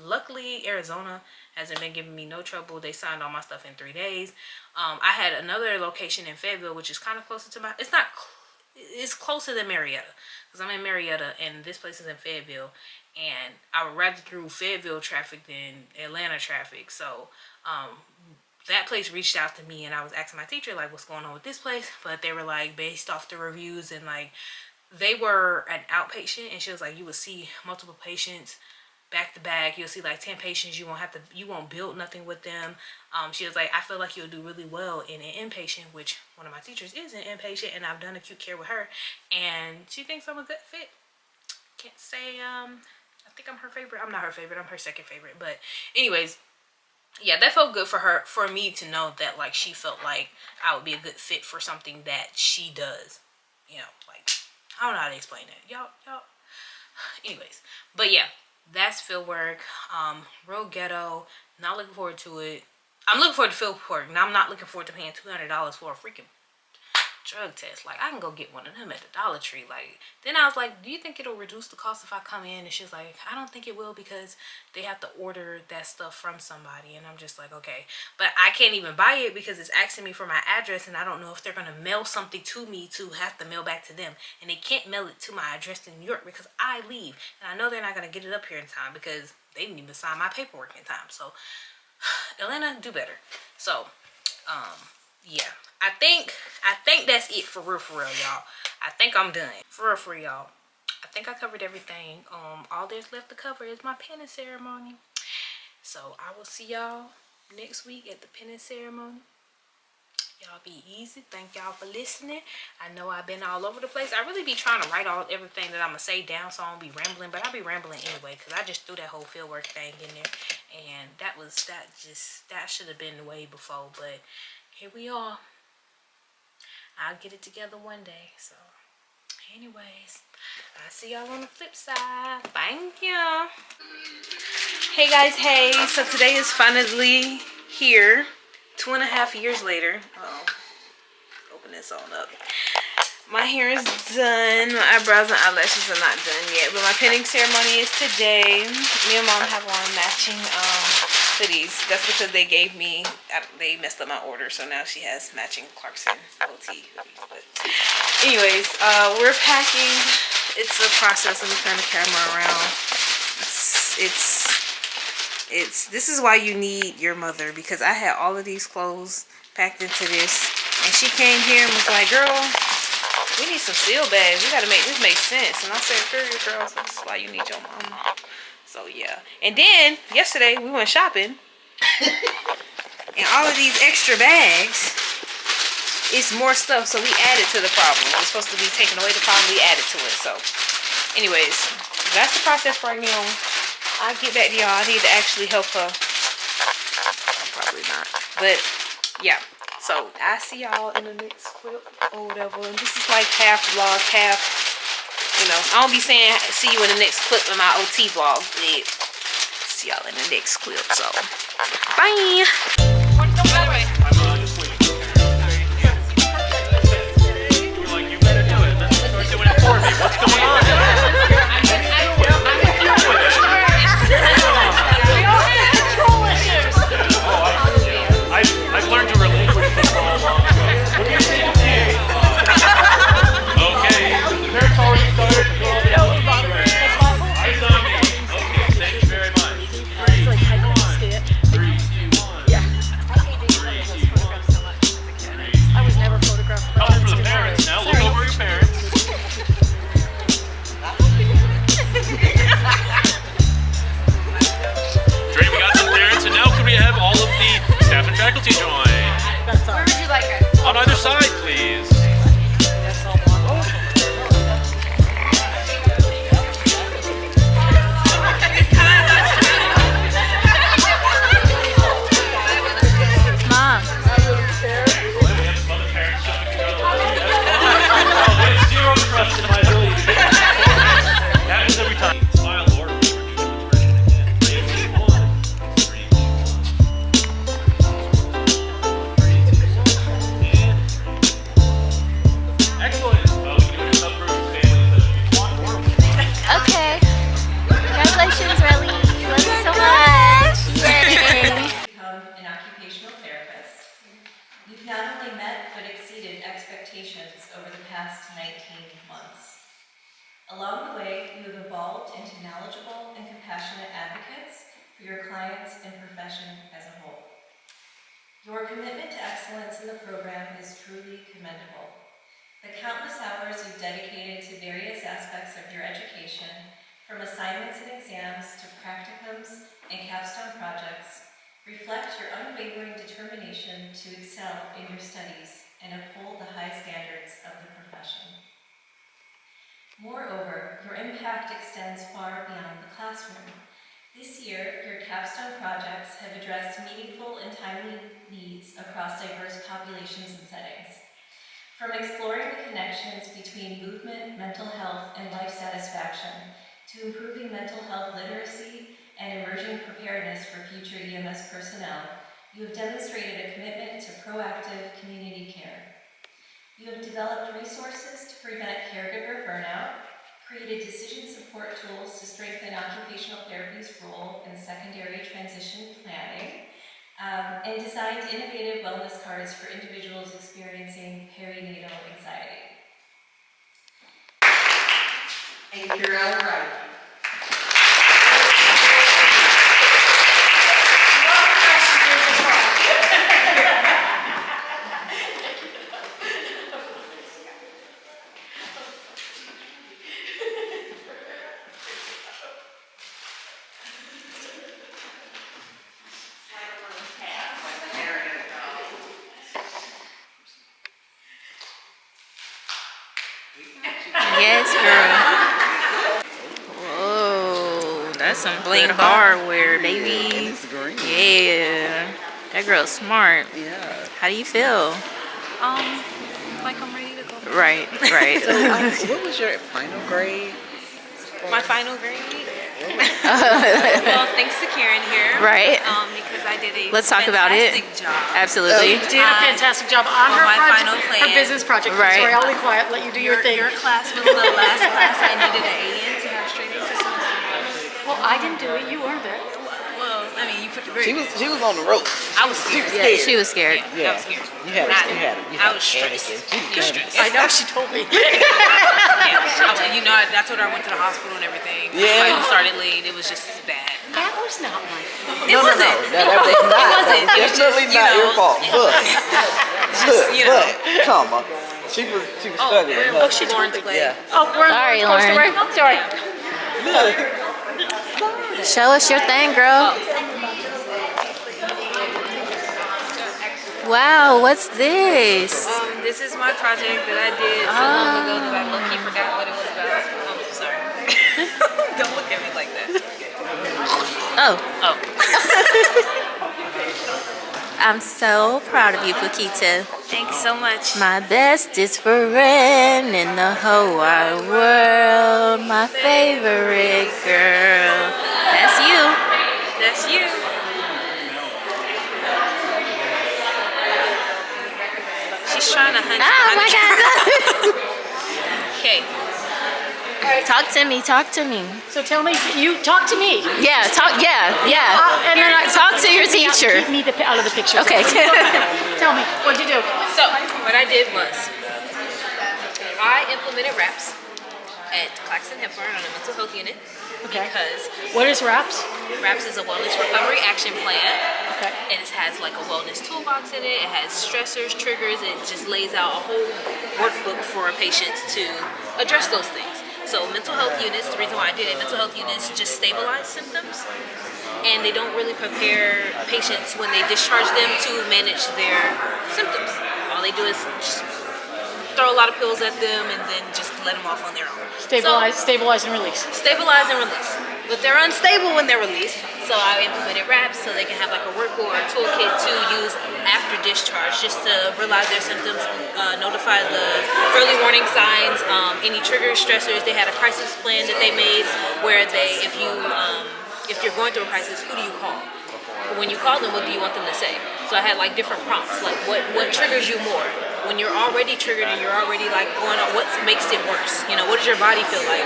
S1: Luckily, Arizona hasn't been giving me no trouble. They signed all my stuff in 3 days. I had another location in Fayetteville, which is kind of closer to it's closer than Marietta, because I'm in Marietta and this place is in Fayetteville, and I would rather through Fayetteville traffic than Atlanta traffic. So that place reached out to me, and I was asking my teacher, like, what's going on with this place? But they were like, based off the reviews, and like, they were an outpatient, and she was like, you would see multiple patients back to back. You'll see like 10 patients. You won't build nothing with them. She was like, I feel like you'll do really well in an inpatient, which one of my teachers is an inpatient, and I've done acute care with her, and she thinks I'm a good fit. Can't say I think I'm her favorite. I'm not her favorite, I'm her second favorite. But anyways, yeah, that felt good for me to know that, like, she felt like I would be a good fit for something that she does. Like, I don't know how to explain it. Y'all. Anyways, but yeah, that's fieldwork. Real ghetto. Not looking forward to it. I'm looking forward to fieldwork. Now I'm not looking forward to paying $200 for a freaking drug test. Like, I can go get one of them at the Dollar Tree. Like, then I was like, do you think it'll reduce the cost if I come in? And she's like, I don't think it will, because they have to order that stuff from somebody. And I'm just like, okay, but I can't even buy it because it's asking me for my address, and I don't know if they're gonna mail something to me to have to mail back to them, and they can't mail it to my address in New York because I leave, and I know they're not gonna get it up here in time because they didn't even sign my paperwork in time. So Atlanta, do better. So yeah, I think that's it for real, y'all. I think I'm done for real, y'all. I think I covered everything. All there's left to cover is my penance ceremony. So I will see y'all next week at the penance ceremony. Y'all be easy. Thank y'all for listening. I know I've been all over the place. I really be trying to write everything that I'm gonna say down so I don't be rambling, but I be rambling anyway because I just threw that whole fieldwork thing in there, and that should have been way before. But here we are. I'll get it together one day. So, anyways, I'll see y'all on the flip side. Thank you. Hey guys, hey. So today is finally here. 2.5 years later. Uh-oh. Open this on up. My hair is done. My eyebrows and eyelashes are not done yet. But my pinning ceremony is today. Me and mom have on matching hoodies. That's because they messed up my order. So now she has matching Clarkson OT hoodies. But anyways, we're packing. It's a process. Let me turn the camera around. This is why you need your mother, because I had all of these clothes packed into this, and she came here and was like, girl, we need some seal bags. We gotta make this make sense. And I said, girl, so this is why you need your mama. So yeah. And then yesterday we went shopping and all of these extra bags, it's more stuff, so we added to the problem. It was supposed to be taking away the problem, we added to it. So anyways, that's the process right now. I'll get back to y'all. I need to actually help her. I'm probably not. But yeah. So I see y'all in the next clip or whatever. And this is like half vlog, half, I don't be saying see you in the next clip in my OT vlog. But see y'all in the next clip. So bye. You better do it. Start doing it for me. What's going on? I've learned to relinquish people all along ago. What do you say to you? Okay, the parents already started. Eyes on me. Okay, thank you very much. 3, 2, 1. 3, 2, 1. Yeah. 3, 2, 1. I was never photographed. Couple for the parents now. Look over your parents. Great, we got some parents, and now could we have all of the staff and faculty join? Where would you like us? On either side, please.
S2: Mom.
S1: Zero trust in my ability to do that. Happens every time. Smile, Lord.
S2: Okay. Congratulations, Riley. Love you so much. Yay.
S3: Become an occupational therapist. You've not only met but exceeded expectations over the past 19 months. Along the way, you have evolved into knowledgeable and compassionate advocates for your clients and profession as a whole. Your commitment to excellence in the program is truly commendable. The countless hours you've dedicated to various aspects of your education, from assignments and exams to practicums and capstone projects, reflect your unwavering determination to excel in your studies and uphold the high standards of the profession. Moreover, your impact extends far beyond the classroom. This year, your capstone projects have addressed meaningful and timely needs across diverse populations and settings. From exploring the connections between movement, mental health, and life satisfaction, to improving mental health literacy and emerging preparedness for future EMS personnel, you have demonstrated a commitment to proactive community care. You have developed resources to prevent caregiver burnout, created decision support tools to strengthen occupational therapy's role in secondary transition planning, and designed innovative wellness cards for individuals experiencing perinatal anxiety. And you're all right.
S2: Yes, girl. Whoa, that's some bling hardware, baby.
S4: It's green.
S2: Yeah, that girl's smart.
S4: Yeah.
S2: How do you feel?
S1: Like I'm ready to go.
S2: Right, right.
S4: What was your final grade?
S1: My final grade. Well, thanks to Karen here.
S2: Right.
S1: Because I did a
S2: Let's talk about it.
S1: fantastic job.
S2: Absolutely.
S5: Did a fantastic job on her
S1: my
S5: project,
S1: final plan.
S5: her business project.
S2: Right.
S5: Sorry, I'll be quiet. Let you do your thing.
S1: Your class was the last class I needed an A in to have straight A's this semester.
S5: Well, I didn't do it. You earned it.
S1: Well, I mean, you put the grade.
S4: She was on the ropes.
S1: I was scared.
S2: Yeah, she was scared.
S1: I was scared.
S4: You had
S1: I was stressed. You're stressed.
S5: I know she told me.
S1: That's what I went to the hospital and everything.
S4: Yeah.
S1: Flight started late. It was just bad.
S5: That was not my fault.
S4: No, that was not.
S1: It was
S4: Definitely
S1: just,
S4: not your fault. But, comma. She was struggling.
S1: Oh, she Lauren's play.
S4: Yeah.
S5: Oh, we're
S2: Sorry,
S5: close to
S2: Lauren.
S5: right. Sorry.
S2: Show us your thing, girl. Wow, what's this?
S1: This is my project that I did so long ago that I low-key forgot what it was about. Oh, sorry. Don't look at me like that.
S2: Oh. I'm so proud of you, Pukita.
S1: Thanks so much.
S2: My bestest friend in the whole wide world. My favorite girl. That's you.
S1: That's you. She's trying to hunt.
S2: Oh my God.
S1: Okay.
S2: Talk to me.
S5: So tell me, you talk to me.
S2: Yeah, yeah.
S5: And then I
S2: Talk to your teacher.
S5: Keep me out of the picture.
S2: Okay.
S5: Tell me, what'd you do?
S1: So, what I did was, I implemented RAPS at Claxton Hepburn on a mental health unit.
S5: Okay.
S1: Because
S5: What is RAPS?
S1: RAPS is a wellness recovery action plan.
S5: Okay.
S1: And it has like a wellness toolbox in it. It has stressors, triggers. It just lays out a whole workbook for patients to address those things. So mental health units, the reason why I did it, mental health units just stabilize symptoms. And they don't really prepare patients when they discharge them to manage their symptoms. All they do is just throw a lot of pills at them and then just let them off on their own.
S5: Stabilize and release.
S1: Stabilize and release. But they're unstable when they're released. So I implemented RAPS so they can have like a workbook or a toolkit to use after discharge just to realize their symptoms, notify the early warning signs, any triggers, stressors. They had a crisis plan that they made where they, if you're going through a crisis, who do you call? When you call them, what do you want them to say? So I had like different prompts, like what triggers you more? When you're already triggered and you're already like going on, what makes it worse? What does your body feel like?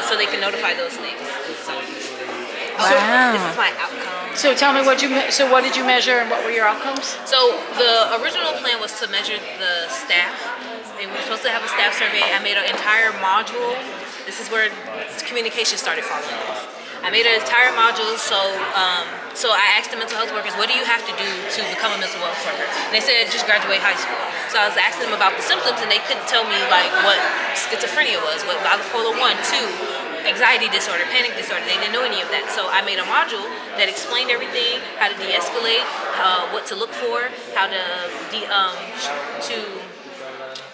S1: So they can notify those things. So,
S2: Wow.
S1: this is my outcome.
S5: So tell me what did you measure and what were your outcomes?
S1: So the original plan was to measure the staff. And we were supposed to have a staff survey. I made an entire module. This is where communication started falling off. I made an entire module, so I asked the mental health workers, what do you have to do to become a mental health worker? And they said, just graduate high school. So I was asking them about the symptoms, and they couldn't tell me like what schizophrenia was, what bipolar 1, 2, anxiety disorder, panic disorder. They didn't know any of that. So I made a module that explained everything, how to de-escalate, what to look for, how to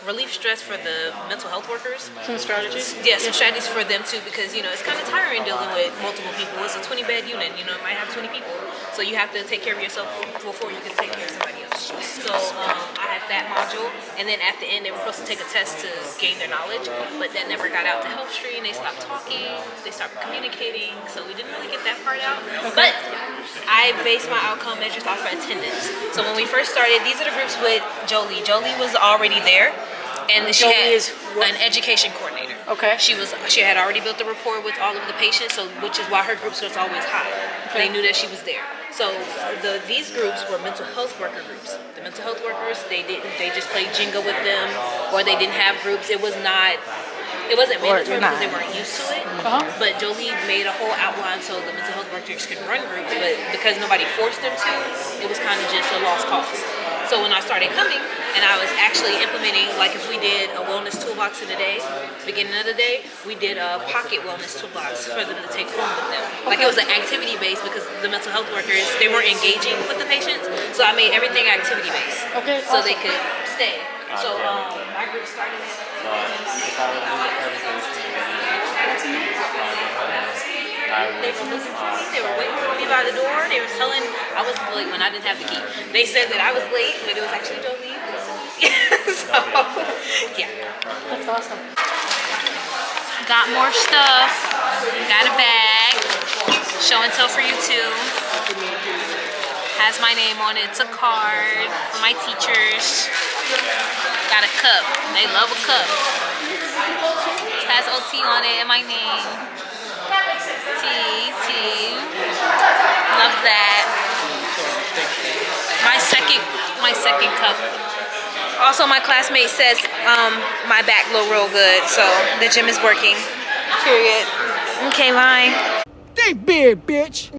S1: relieve stress for the mental health workers.
S5: Some strategies?
S1: Yeah, some strategies for them too, because it's kind of tiring dealing with multiple people. It's a 20-bed unit, it might have 20 people. So you have to take care of yourself before you can take care of somebody else. So I had that module, and then at the end they were supposed to take a test to gain their knowledge, but that never got out to Health Street, and they stopped talking, they stopped communicating, so we didn't really get that part out. Okay. But I based my outcome measures off of attendance. So when we first started, these are the groups with Jolie. Jolie was already there. And she
S5: Jolie
S1: had
S5: is what?
S1: an education coordinator.
S5: Okay.
S1: She had already built a rapport with all of the patients, so which is why her groups was always high.
S5: Okay.
S1: They knew that she was there. So these groups were mental health worker groups. The mental health workers, they just played Jenga with them, or they didn't have groups. It wasn't mandatory because they weren't used to it.
S5: Uh-huh.
S1: But Jolie made a whole outline so the mental health workers could run groups, but because nobody forced them to, it was kind of just a lost cause. So when I started coming, and I was actually implementing, like if we did a wellness toolbox in a day, beginning of the day, we did a pocket wellness toolbox for them to take home with them. Like it was an activity based because the mental health workers, they weren't engaging with the patients, so I made everything activity based.
S5: Okay,
S1: So
S5: awesome.
S1: they could stay So my group started at they were looking for me. They were waiting for me by the door. They were telling I was late when I didn't have the key. They said that I was late, but it was actually Jolie. So yeah,
S5: That's awesome.
S2: Got more stuff. Got a bag. Show and tell for you too. Has my name on it. It's a card for my teachers. Got a cup. They love a cup. It has OT on it and my name. T. Love that. My second cup.
S1: also my classmate says my back look real good, so the gym is working. Period. Okay, bye.
S6: Think big, bitch.